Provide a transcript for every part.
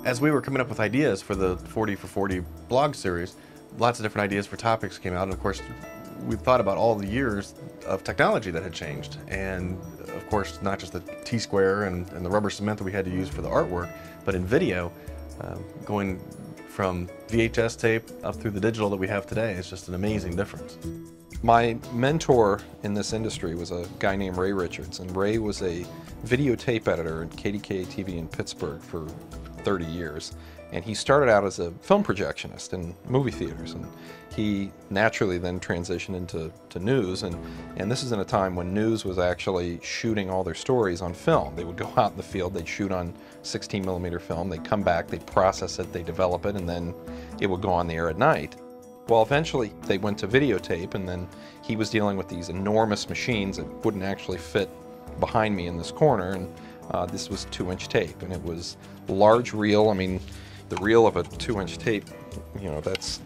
As we were coming up with ideas for the 40 for 40 blog series, lots of different ideas for topics came out, and of course we thought about all the years of technology that had changed, and of course not just the T-square and the rubber cement that we had to use for the artwork, but in video, going from VHS tape up through the digital that we have today is just an amazing difference. My mentor in this industry was a guy named Ray Richards, and Ray was a videotape editor at KDKA-TV in Pittsburgh for 30 years. And he started out as a film projectionist in movie theaters, and he naturally then transitioned into news, and this is in a time when news was actually shooting all their stories on film. They would go out in the field, they'd shoot on 16mm film, they'd come back, they'd process it, they'd develop it, and then it would go on the air at night. Well, eventually they went to videotape, and then he was dealing with these enormous machines that wouldn't actually fit behind me in this corner, and this was 2-inch tape, and it was large reel. I mean, the reel of a 2-inch tape, you know, it's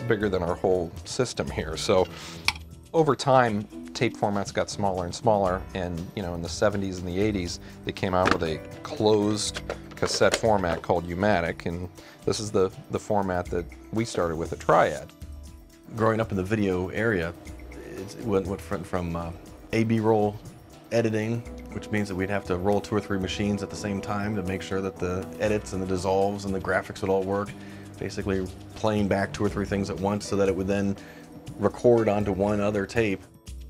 bigger than our whole system here. So over time, tape formats got smaller and smaller, and you know, in the 70s and the 80s, they came out with a closed cassette format called UMatic, and this is the format that we started with at TriAd. Growing up in the video area, it went from A/B roll editing, which means that we'd have to roll 2 or 3 machines at the same time to make sure that the edits and the dissolves and the graphics would all work. Basically playing back 2 or 3 things at once so that it would then record onto one other tape.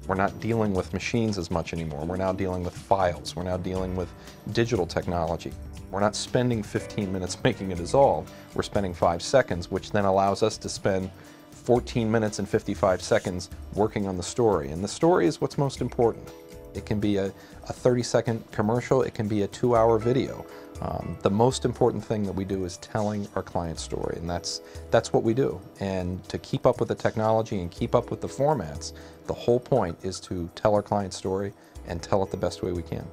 We're not dealing with machines as much anymore. We're now dealing with files. We're now dealing with digital technology. We're not spending 15 minutes making a dissolve. We're spending 5 seconds, which then allows us to spend 14 minutes and 55 seconds working on the story. And the story is what's most important. It can be a 30-second commercial, it can be a 2-hour video. The most important thing that we do is telling our client's story, and that's what we do. And to keep up with the technology and keep up with the formats, the whole point is to tell our client's story and tell it the best way we can.